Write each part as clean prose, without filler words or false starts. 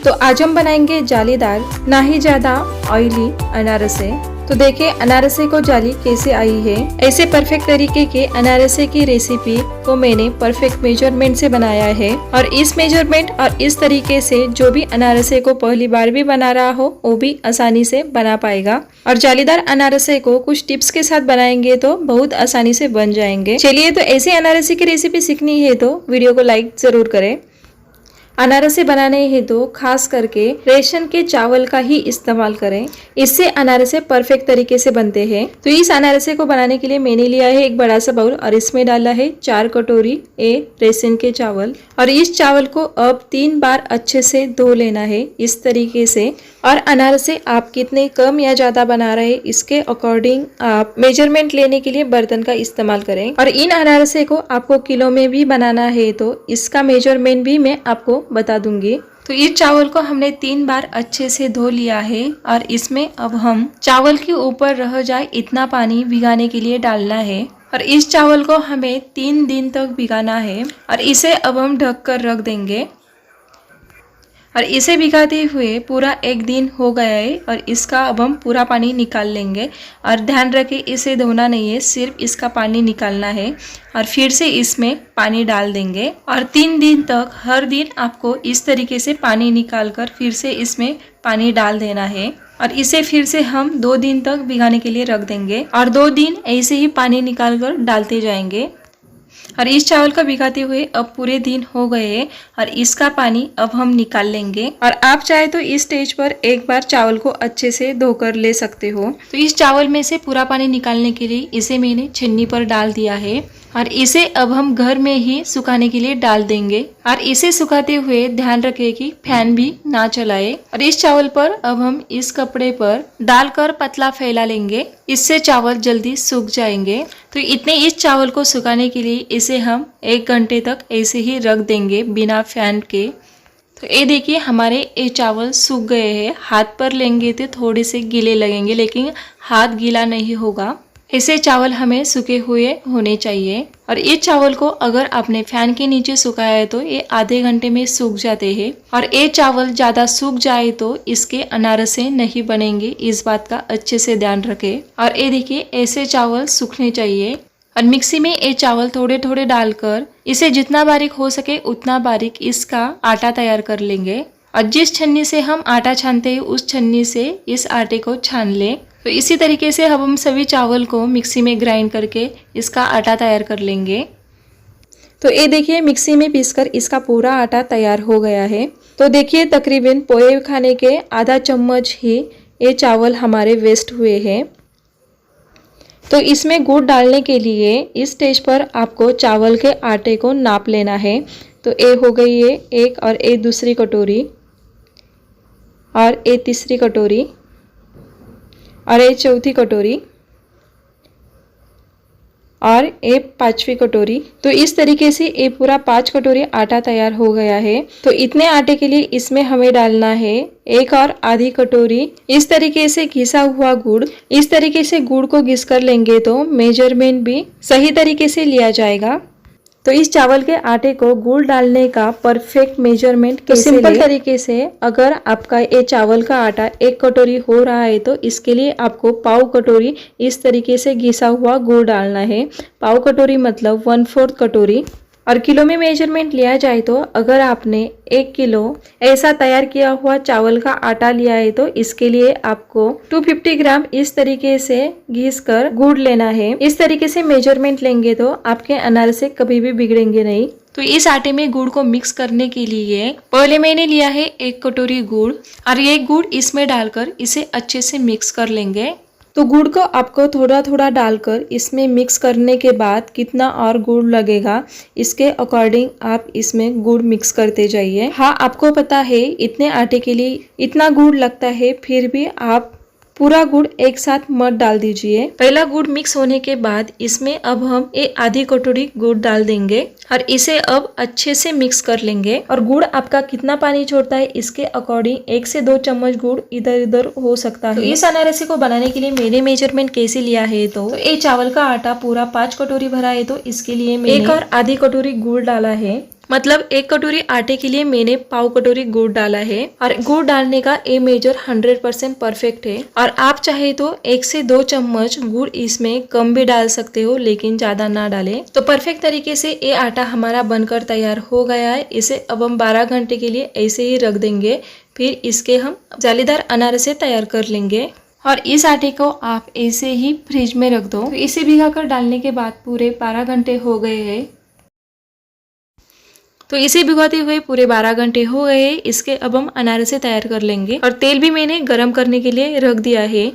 तो आज हम बनाएंगे जालीदार ना ही ज्यादा ऑयली अनारसे। तो देखिए अनारसे को जाली कैसे आई है। ऐसे परफेक्ट तरीके के अनारसे की रेसिपी को मैंने परफेक्ट मेजरमेंट से बनाया है और इस मेजरमेंट और इस तरीके से जो भी अनारसे को पहली बार भी बना रहा हो वो भी आसानी से बना पाएगा। और जालीदार अनारसे को कुछ टिप्स के साथ बनाएंगे तो बहुत आसानी से बन जाएंगे। चलिए तो ऐसे अनारसे की रेसिपी सीखनी है तो वीडियो को लाइक जरूर करें। अनारसे बनाने हेतु तो खास करके रेशन के चावल का ही इस्तेमाल करें, इससे अनारसे परफेक्ट तरीके से बनते हैं। तो इस अनारसे को बनाने के लिए मैंने लिया है एक बड़ा सा बाउल और इसमें डाला है 4 कटोरी रेशन के चावल। और इस चावल को अब 3 बार अच्छे से धो लेना है इस तरीके से। और अनारसे आप कितने कम या ज्यादा बना रहे इसके अकॉर्डिंग आप मेजरमेंट लेने के लिए बर्तन का इस्तेमाल करें। और इन अनारसे को आपको किलो में भी बनाना है तो इसका मेजरमेंट भी मैं आपको बता दूंगी। तो इस चावल को हमने 3 बार अच्छे से धो लिया है और इसमें अब हम चावल के ऊपर रह जाए इतना पानी भिगाने के लिए डालना है। और इस चावल को हमें 3 दिन तक भिगाना है और इसे अब हम ढक कर रख देंगे। और इसे भिगाते हुए पूरा 1 दिन हो गया है और इसका अब हम पूरा पानी निकाल लेंगे। और ध्यान रखें इसे धोना नहीं है, सिर्फ इसका पानी निकालना है और फिर से इसमें पानी डाल देंगे। और 3 दिन तक हर दिन आपको इस तरीके से पानी निकाल कर फिर से इसमें पानी डाल देना है। और इसे फिर से हम 2 दिन तक भिगाने के लिए रख देंगे और 2 दिन ऐसे ही पानी निकाल कर डालते जाएंगे। और इस चावल को भिगाते हुए अब पूरे दिन हो गए हैं और इसका पानी अब हम निकाल लेंगे। और आप चाहे तो इस स्टेज पर एक बार चावल को अच्छे से धोकर ले सकते हो। तो इस चावल में से पूरा पानी निकालने के लिए इसे मैंने छन्नी पर डाल दिया है और इसे अब हम घर में ही सुखाने के लिए डाल देंगे। और इसे सुखाते हुए ध्यान रखें कि फैन भी ना चलाए। और इस चावल पर अब हम इस कपड़े पर डालकर पतला फैला लेंगे, इससे चावल जल्दी सूख जाएंगे। तो इतने इस चावल को सुखाने के लिए इसे हम 1 घंटे तक ऐसे ही रख देंगे बिना फैन के। तो ये देखिए हमारे ये चावल सूख गए हैं। हाथ पर लेंगे तो थोड़े से गीले लगेंगे लेकिन हाथ गीला नहीं होगा। ऐसे चावल हमें सूखे हुए होने चाहिए। और ये चावल को अगर आपने फैन के नीचे सुखाया है तो ये आधे घंटे में सूख जाते हैं। और ये चावल ज्यादा सूख जाए तो इसके अनारसे नहीं बनेंगे, इस बात का अच्छे से ध्यान रखें। और ये देखिए ऐसे चावल सूखने चाहिए। और मिक्सी में ये चावल थोड़े थोड़े डालकर इसे जितना बारीक हो सके उतना बारीक इसका आटा तैयार कर लेंगे। और जिस छन्नी से हम आटा छानते हैं उस छन्नी से इस आटे को छान लें। तो इसी तरीके से अब हम सभी चावल को मिक्सी में ग्राइंड करके इसका आटा तैयार कर लेंगे। तो ये देखिए मिक्सी में पीसकर इसका पूरा आटा तैयार हो गया है। तो देखिए तकरीबन पोहे खाने के आधा चम्मच ही ये चावल हमारे वेस्ट हुए हैं। तो इसमें गुड़ डालने के लिए इस स्टेज पर आपको चावल के आटे को नाप लेना है। तो ये हो गई है 1 और ये दूसरी कटोरी और ये तीसरी कटोरी और ये चौथी कटोरी और ये 5वीं कटोरी। तो इस तरीके से ये पूरा 5 कटोरी आटा तैयार हो गया है। तो इतने आटे के लिए इसमें हमें डालना है 1 और आधी कटोरी इस तरीके से घिसा हुआ गुड़। इस तरीके से गुड़ को घिस कर लेंगे तो मेजरमेंट भी सही तरीके से लिया जाएगा। तो इस चावल के आटे को गुड़ डालने का परफेक्ट मेजरमेंट तो सिंपल तरीके से अगर आपका ये चावल का आटा 1 कटोरी हो रहा है तो इसके लिए आपको पाव कटोरी इस तरीके से घिसा हुआ गुड़ डालना है। पाव कटोरी मतलब 1/4 कटोरी। और किलो में मेजरमेंट लिया जाए तो अगर आपने 1 किलो ऐसा तैयार किया हुआ चावल का आटा लिया है तो इसके लिए आपको 250 ग्राम इस तरीके से घिस कर गुड़ लेना है। इस तरीके से मेजरमेंट लेंगे तो आपके अनारसे कभी भी बिगड़ेंगे नहीं। तो इस आटे में गुड़ को मिक्स करने के लिए पहले मैंने लिया है 1 कटोरी गुड़ और ये गुड़ इसमें डालकर इसे अच्छे से मिक्स कर लेंगे। तो गुड़ को आपको थोड़ा थोड़ा डालकर इसमें मिक्स करने के बाद कितना और गुड़ लगेगा इसके अकॉर्डिंग आप इसमें गुड़ मिक्स करते जाइए। हाँ आपको पता है इतने आटे के लिए इतना गुड़ लगता है, फिर भी आप पूरा गुड़ एक साथ मत डाल दीजिए। पहला गुड़ मिक्स होने के बाद इसमें अब हम एक आधी कटोरी गुड़ डाल देंगे और इसे अब अच्छे से मिक्स कर लेंगे। और गुड़ आपका कितना पानी छोड़ता है इसके अकॉर्डिंग 1 से 2 चम्मच गुड़ इधर उधर हो सकता है। तो इस अनारसे को बनाने के लिए मैंने मेजरमेंट कैसे लिया है तो ये चावल का आटा पूरा 5 कटोरी भरा है तो इसके लिए मैंने 1 और आधी कटोरी गुड़ डाला है। मतलब 1 कटोरी आटे के लिए मैंने पाव कटोरी गुड़ डाला है और गुड़ डालने का ये मेजर 100% परफेक्ट है। और आप चाहे तो 1 से 2 चम्मच गुड़ इसमें कम भी डाल सकते हो, लेकिन ज्यादा ना डालें। तो परफेक्ट तरीके से ये आटा हमारा बनकर तैयार हो गया है। इसे अब हम 12 घंटे के लिए ऐसे ही रख देंगे, फिर इसके हम जालीदार अनारसे तैयार कर लेंगे। और इस आटे को आप ऐसे ही फ्रिज में रख दो। तो इसे भिगाकर डालने के बाद पूरे 12 घंटे हो गए हैं। तो इसे भिगोते हुए पूरे 12 घंटे हो गए हैं। इसके अब हम अनारसे तैयार कर लेंगे और तेल भी मैंने गरम करने के लिए रख दिया है।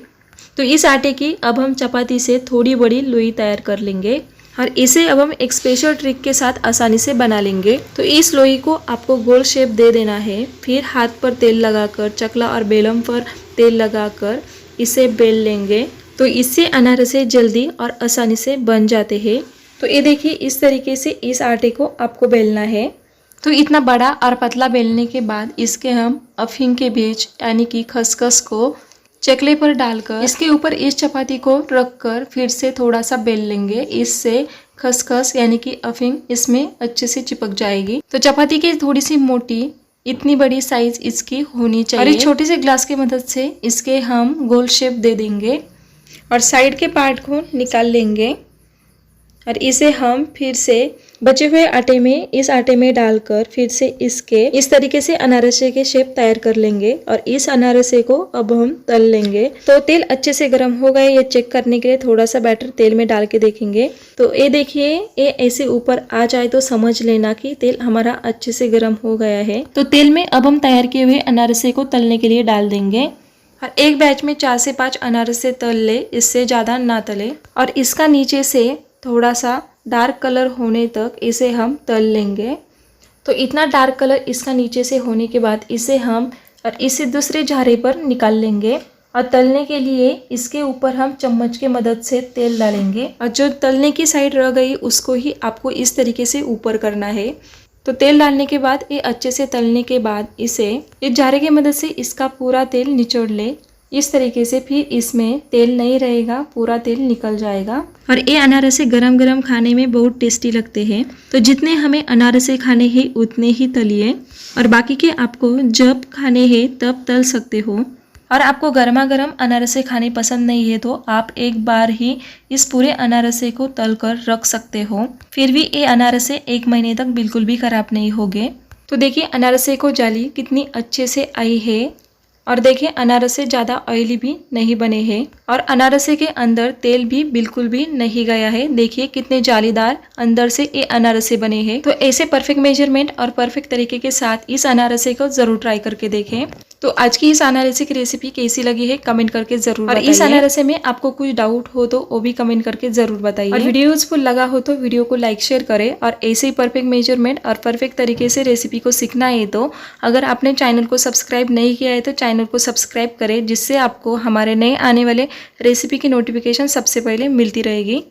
तो इस आटे की अब हम चपाती से थोड़ी बड़ी लोई तैयार कर लेंगे और इसे अब हम एक स्पेशल ट्रिक के साथ आसानी से बना लेंगे। तो इस लोई को आपको गोल शेप दे देना है, फिर हाथ पर तेल लगाकर, चकला और बेलम पर तेल लगाकर इसे बेल लेंगे। तो इससे अनारसे जल्दी और आसानी से बन जाते हैं। तो ये देखिए, इस तरीके से इस आटे को आपको बेलना है। तो इतना बड़ा और पतला बेलने के बाद इसके हम अफीम के बीज यानी कि खसखस को चकले पर डालकर इसके ऊपर इस चपाती को रखकर फिर से थोड़ा सा बेल लेंगे। इससे खसखस यानी कि अफीम इसमें अच्छे से चिपक जाएगी। तो चपाती की थोड़ी सी मोटी, इतनी बड़ी साइज इसकी होनी चाहिए। और इस छोटे से ग्लास की मदद से इसके हम गोल शेप दे देंगे और साइड के पार्ट को निकाल लेंगे और इसे हम फिर से बचे हुए आटे में, इस आटे में डालकर फिर से इसके इस तरीके से अनारसे के शेप तैयार कर लेंगे और इस अनारसे को अब हम तल लेंगे। तो तेल अच्छे से गर्म हो गए, ये चेक करने के लिए थोड़ा सा बैटर तेल में डाल के देखेंगे। तो ये देखिए, ये ऐसे ऊपर आ जाए तो समझ लेना कि तेल हमारा अच्छे से गर्म हो गया है। तो तेल में अब हम तैयार किए हुए अनारसे को तलने के लिए डाल देंगे और एक बैच में 4 से 5 अनारसे तल ले, इससे ज्यादा ना तले। और इसका नीचे से थोड़ा सा डार्क कलर होने तक इसे हम तल लेंगे। तो इतना डार्क कलर इसका नीचे से होने के बाद इसे हम और इसे दूसरे झारे पर निकाल लेंगे और तलने के लिए इसके ऊपर हम चम्मच के मदद से तेल डालेंगे और जो तलने की साइड रह गई उसको ही आपको इस तरीके से ऊपर करना है। तो तेल डालने के बाद ये अच्छे से तलने के बाद इसे इस झारे की मदद से इसका पूरा तेल निचोड़ ले। इस तरीके से फिर इसमें तेल नहीं रहेगा, पूरा तेल निकल जाएगा। और ये अनारसे गरम गरम खाने में बहुत टेस्टी लगते हैं। तो जितने हमें अनारसे खाने हैं उतने ही तलिए और बाकी के आपको जब खाने हैं तब तल सकते हो। और आपको गर्मा गर्म अनारसे खाने पसंद नहीं है तो आप एक बार ही इस पूरे अनारसे को तल कर रख सकते हो, फिर भी ये अनारसे 1 महीने तक बिल्कुल भी खराब नहीं होंगे। तो देखिए, अनारसे को जाली कितनी अच्छे से आई है और देखिए अनारसे ज़्यादा ऑयली भी नहीं बने हैं और अनारसे के अंदर तेल भी बिल्कुल भी नहीं गया है। देखिए कितने जालीदार अंदर से ये अनारसे बने हैं। तो ऐसे परफेक्ट मेजरमेंट और परफेक्ट तरीके के साथ इस अनारसे को जरूर ट्राई करके देखें। तो आज की इस अनारसे की रेसिपी कैसी लगी है कमेंट करके जरूर बताइए। और इस अनारसे में आपको कुछ डाउट हो तो वो भी कमेंट करके जरूर बताइए। और वीडियो यूजफुल लगा हो तो वीडियो को लाइक शेयर करें। और ऐसे ही परफेक्ट मेजरमेंट और परफेक्ट तरीके से रेसिपी को सीखना है तो अगर आपने चैनल को सब्सक्राइब नहीं किया है तो चैनल को सब्सक्राइब करें, जिससे आपको हमारे नए आने वाले रेसिपी की नोटिफिकेशन सबसे पहले मिलती रहेगी।